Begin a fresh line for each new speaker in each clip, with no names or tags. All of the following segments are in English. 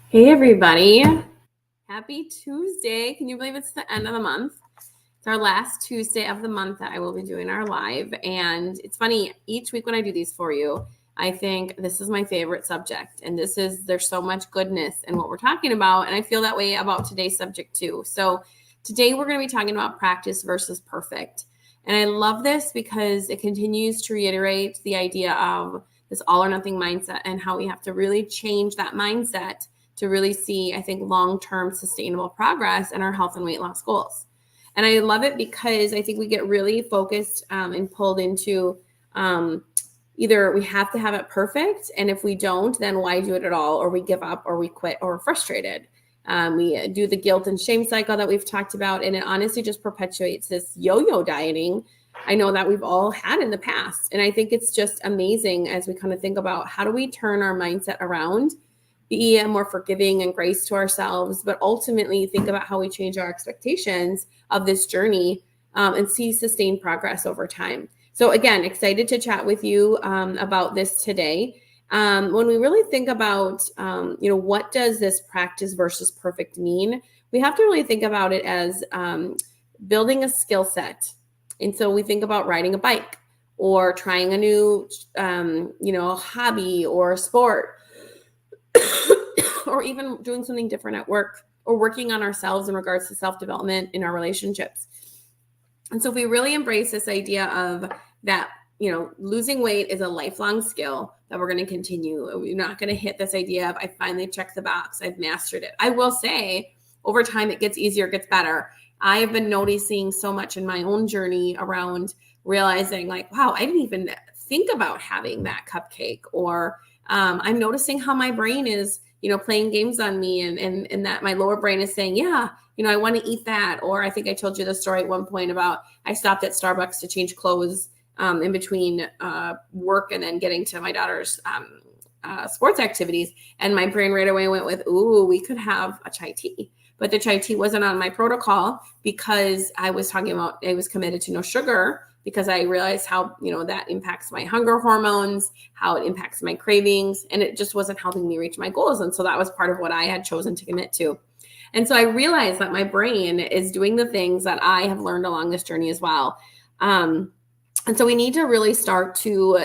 Hey everybody, happy Tuesday. Can you believe it's the end of the month? It's our last Tuesday of the month that I will be doing our live. And it's funny, each week when I do these for you, I think this is my favorite subject. And there's so much goodness in what we're talking about. And I feel that way about today's subject too. So today we're going to be talking about practice versus perfect. And I love this because it continues to reiterate the idea of this all or nothing mindset and how we have to really change that mindset to really see, I think, long-term sustainable progress in our health and weight loss goals. And I love it because I think we get really focused and pulled into either we have to have it perfect, and if we don't, then why do it at all? Or we give up, or we quit, or we're frustrated. We do the guilt and shame cycle that we've talked about, and it honestly just perpetuates this yo-yo dieting I know that we've all had in the past. And I think it's just amazing as we kind of think about how do we turn our mindset around, be more forgiving and grace to ourselves, but ultimately think about how we change our expectations of this journey and see sustained progress over time. So again, excited to chat with you about this today. When we really think about, what does this practice versus perfect mean? We have to really think about it as building a skill set. And so we think about riding a bike or trying a new, hobby or sport, or even doing something different at work, or working on ourselves in regards to self-development in our relationships. And so if we really embrace this idea of that, losing weight is a lifelong skill that we're going to continue. We're not going to hit this idea of I finally checked the box, I've mastered it. I will say over time it gets easier, it gets better. I have been noticing so much in my own journey around realizing like, wow, I didn't even think about having that cupcake, or I'm noticing how my brain is, playing games on me, and that my lower brain is saying, yeah, I want to eat that. Or I think I told you the story at one point about I stopped at Starbucks to change clothes in between work and then getting to my daughter's sports activities. And my brain right away went with, ooh, we could have a chai tea. But the chai tea wasn't on my protocol because I was talking about, I was committed to no sugar, because I realized how, that impacts my hunger hormones, how it impacts my cravings, and it just wasn't helping me reach my goals. And so that was part of what I had chosen to commit to. And so I realized that my brain is doing the things that I have learned along this journey as well. And so we need to really start to,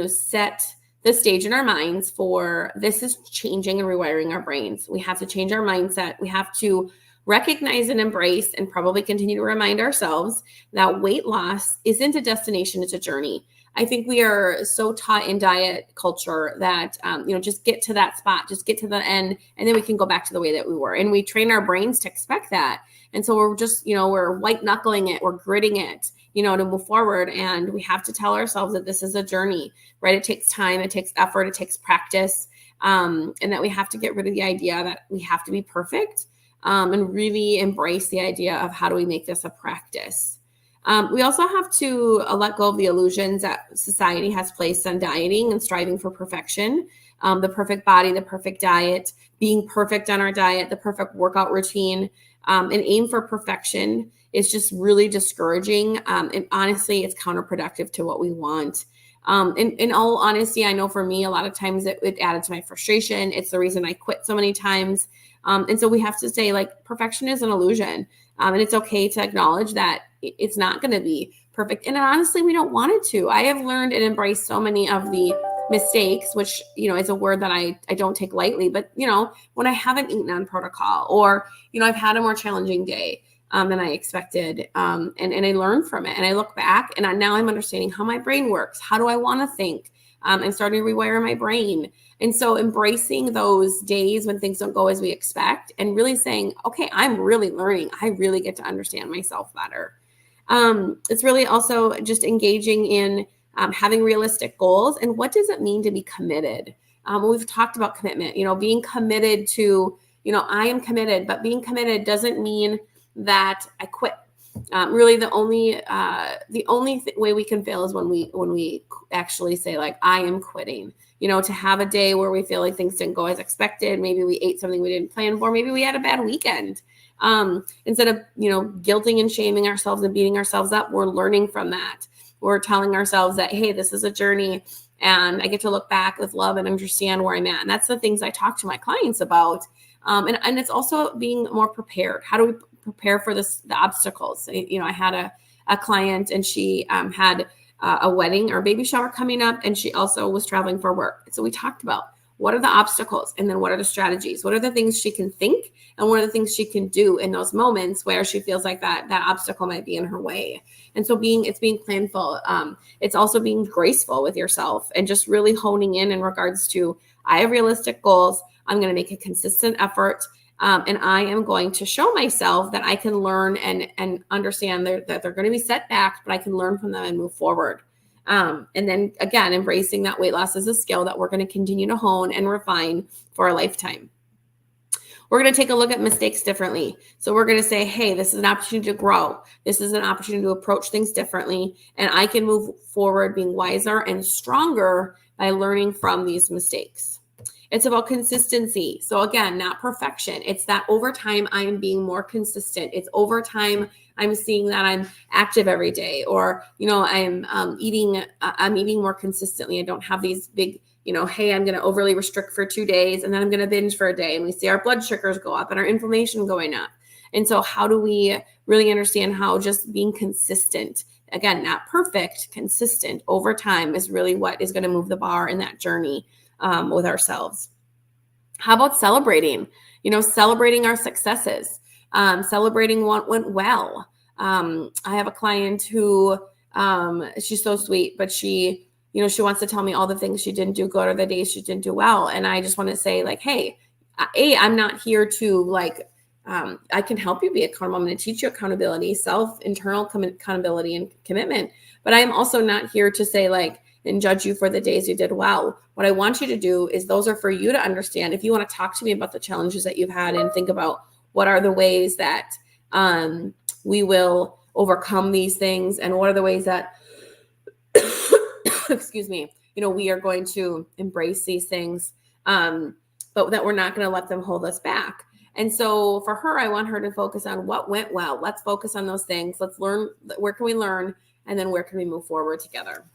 set the stage in our minds for this is changing and rewiring our brains. We have to change our mindset. We have to recognize and embrace and probably continue to remind ourselves that weight loss isn't a destination, it's a journey. I think we are so taught in diet culture that, just get to that spot, just get to the end, and then we can go back to the way that we were. And we train our brains to expect that. And so we're just, we're white knuckling it, we're gritting it, to move forward. And we have to tell ourselves that this is a journey, right? It takes time, it takes effort, it takes practice. And that we have to get rid of the idea that we have to be perfect. And really embrace the idea of how do we make this a practice. We also have to let go of the illusions that society has placed on dieting and striving for perfection, the perfect body, the perfect diet, being perfect on our diet, the perfect workout routine, and aim for perfection is just really discouraging. And honestly, it's counterproductive to what we want. In all honesty, I know for me, a lot of times it added to my frustration. It's the reason I quit so many times. And so we have to say, like, perfection is an illusion. And it's okay to acknowledge that it's not going to be perfect. And honestly, we don't want it to. I have learned and embraced so many of the mistakes, which, is a word that I don't take lightly. But, when I haven't eaten on protocol, or, I've had a more challenging day than I expected. And I learned from it. And I look back and now I'm understanding how my brain works. How do I want to think? I'm starting to rewire my brain. And so embracing those days when things don't go as we expect and really saying, okay, I'm really learning. I really get to understand myself better. It's really also just engaging in having realistic goals. And what does it mean to be committed? We've talked about commitment, being committed to, I am committed, but being committed doesn't mean that I quit. Really, the only way we can fail is when we actually say, like, I am quitting. To have a day where we feel like things didn't go as expected. Maybe we ate something we didn't plan for. Maybe we had a bad weekend. Instead of guilting and shaming ourselves and beating ourselves up, we're learning from that. We're telling ourselves that, hey, this is a journey, and I get to look back with love and understand where I'm at. And that's the things I talk to my clients about. And it's also being more prepared. How do we prepare for the obstacles? I had a client, and she had a wedding or baby shower coming up, and she also was traveling for work. So we talked about what are the obstacles, and then what are the strategies? What are the things she can think, and what are the things she can do in those moments where she feels like that obstacle might be in her way? And so it's being planful. It's also being graceful with yourself, and just really honing in regards to, I have realistic goals. I'm going to make a consistent effort. And I am going to show myself that I can learn and understand that they're going to be setbacks, but I can learn from them and move forward. And then again, embracing that weight loss is a skill that we're going to continue to hone and refine for a lifetime. We're going to take a look at mistakes differently. So we're going to say, hey, this is an opportunity to grow. This is an opportunity to approach things differently. And I can move forward being wiser and stronger by learning from these mistakes. It's about consistency. So again, not perfection. It's that over time, I am being more consistent. It's over time, I'm seeing that I'm active every day, or, I'm eating more consistently. I don't have these big, hey, I'm going to overly restrict for 2 days, and then I'm going to binge for a day. And we see our blood sugars go up and our inflammation going up. And so how do we really understand how just being consistent, again, not perfect, consistent over time is really what is going to move the bar in that journey with ourselves. How about celebrating? Celebrating our successes, celebrating what went well. I have a client who she's so sweet, but she wants to tell me all the things she didn't do good or the days she didn't do well, and I just want to say, like, hey, I'm not here to I can help you be accountable. I'm going to teach you accountability, internal accountability and commitment, but I'm also not here to say and judge you for the days you did well. What I want you to do is those are for you to understand. If you want to talk to me about the challenges that you've had and think about what are the ways that we will overcome these things, and what are the ways that, excuse me, we are going to embrace these things, but that we're not going to let them hold us back. And so for her, I want her to focus on what went well. Let's focus on those things. Let's learn, where can we learn? And then where can we move forward together?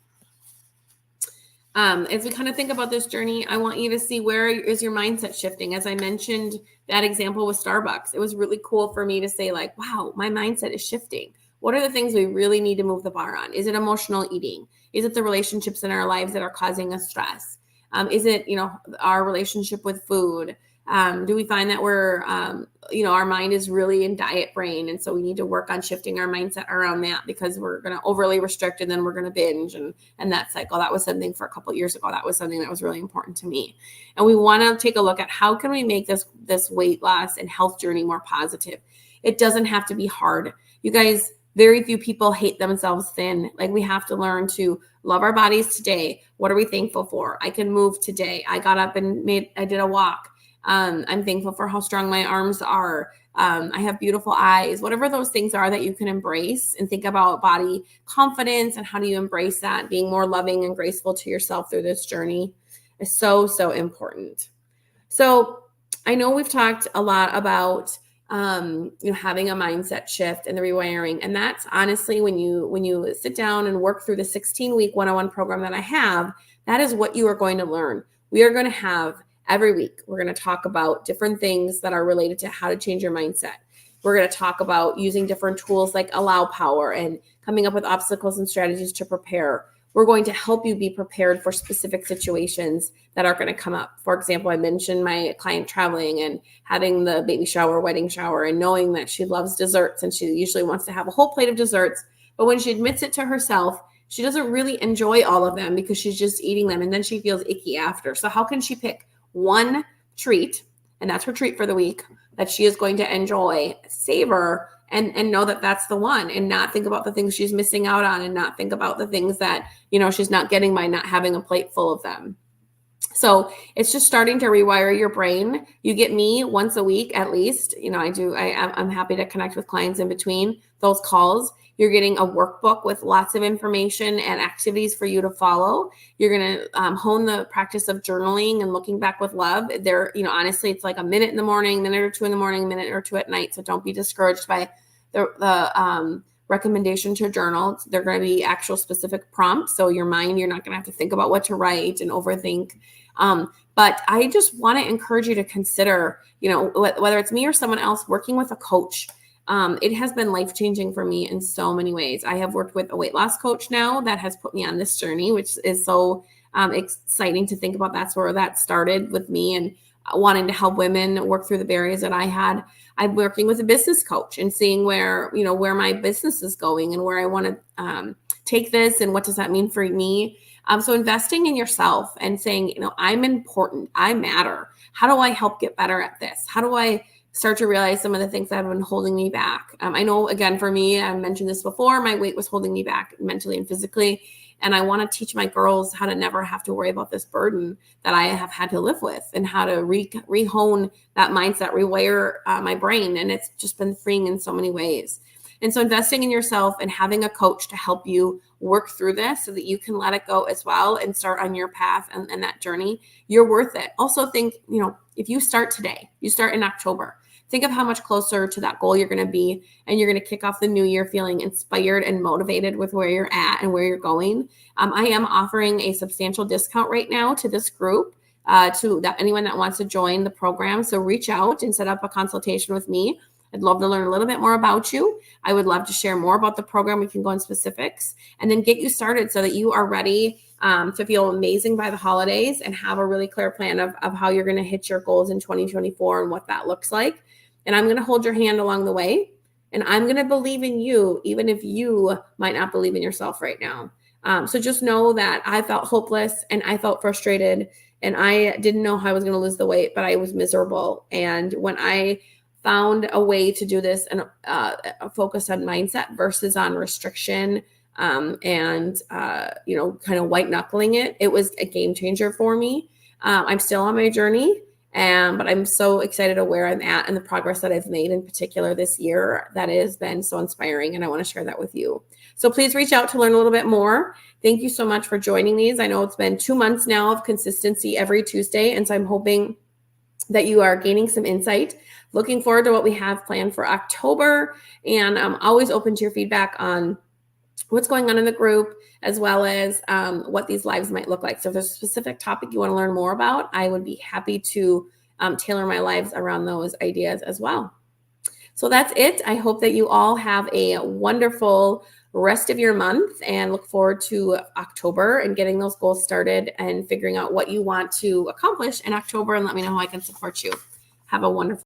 As we kind of think about this journey, I want you to see, where is your mindset shifting? As I mentioned, that example with Starbucks, it was really cool for me to say, wow, my mindset is shifting. What are the things we really need to move the bar on? Is it emotional eating? Is it the relationships in our lives that are causing us stress? Is it, our relationship with food? Do we find that we're, our mind is really in diet brain? And so we need to work on shifting our mindset around that, because we're going to overly restrict and then we're going to binge and that cycle. That was something for a couple of years ago. That was something that was really important to me. And we want to take a look at how can we make this weight loss and health journey more positive. It doesn't have to be hard. You guys, very few people hate themselves thin. We have to learn to love our bodies today. What are we thankful for? I can move today. I got up and I did a walk. I'm thankful for how strong my arms are. I have beautiful eyes. Whatever those things are that you can embrace, and think about body confidence and how do you embrace that, being more loving and graceful to yourself through this journey is so, so important. So I know we've talked a lot about having a mindset shift and the rewiring. And that's honestly, when you sit down and work through the 16-week one-on-one program that I have, that is what you are going to learn. We are going to have every week, we're going to talk about different things that are related to how to change your mindset. We're going to talk about using different tools like Allow Power and coming up with obstacles and strategies to prepare. We're going to help you be prepared for specific situations that are going to come up. For example, I mentioned my client traveling and having the baby shower, wedding shower, and knowing that she loves desserts and she usually wants to have a whole plate of desserts. But when she admits it to herself, she doesn't really enjoy all of them because she's just eating them, and then she feels icky after. So how can she pick one treat, and that's her treat for the week, that she is going to enjoy, savor, and know that that's the one, and not think about the things she's missing out on, and not think about the things that, she's not getting by not having a plate full of them. So it's just starting to rewire your brain. You get me once a week at least. I'm happy to connect with clients in between those calls. You're getting a workbook with lots of information and activities for you to follow. You're going to hone the practice of journaling and looking back with love. Honestly, it's like a minute in the morning, minute or two in the morning, minute or two at night. So don't be discouraged by the recommendation to journal. They're going to be actual specific prompts. So your mind, you're not going to have to think about what to write and overthink. But I just want to encourage you to consider, whether it's me or someone else, working with a coach. It has been life-changing for me in so many ways. I have worked with a weight loss coach now that has put me on this journey, which is so exciting to think about. That's where that started with me and wanting to help women work through the barriers that I had. I'm working with a business coach and seeing where my business is going and where I want to take this and what does that mean for me. So investing in yourself and saying, I'm important, I matter. How do I help get better at this? How do I start to realize some of the things that have been holding me back? I know, again, for me, I mentioned this before, my weight was holding me back mentally and physically. And I want to teach my girls how to never have to worry about this burden that I have had to live with and how to rehone that mindset, rewire my brain. And it's just been freeing in so many ways. And so investing in yourself and having a coach to help you work through this so that you can let it go as well and start on your path and that journey, you're worth it. Also think, if you start today, you start in October, think of how much closer to that goal you're going to be, and you're going to kick off the new year feeling inspired and motivated with where you're at and where you're going. I am offering a substantial discount right now to this group, to anyone that wants to join the program. So reach out and set up a consultation with me. I'd love to learn a little bit more about you. I would love to share more about the program. We can go in specifics and then get you started so that you are ready to feel amazing by the holidays and have a really clear plan of how you're going to hit your goals in 2024 and what that looks like. And I'm going to hold your hand along the way. And I'm going to believe in you, even if you might not believe in yourself right now. So just know that I felt hopeless and I felt frustrated and I didn't know how I was going to lose the weight, but I was miserable. And when I found a way to do this and focus on mindset versus on restriction and kind of white knuckling it, it was a game changer for me. I'm still on my journey. But I'm so excited of where I'm at and the progress that I've made in particular this year that has been so inspiring. And I want to share that with you. So please reach out to learn a little bit more. Thank you so much for joining these. I know it's been 2 months now of consistency every Tuesday. And so I'm hoping that you are gaining some insight. Looking forward to what we have planned for October. And I'm always open to your feedback on what's going on in the group, as well as what these lives might look like. So if there's a specific topic you want to learn more about, I would be happy to tailor my lives around those ideas as well. So that's it. I hope that you all have a wonderful rest of your month and look forward to October and getting those goals started and figuring out what you want to accomplish in October, and let me know how I can support you. Have a wonderful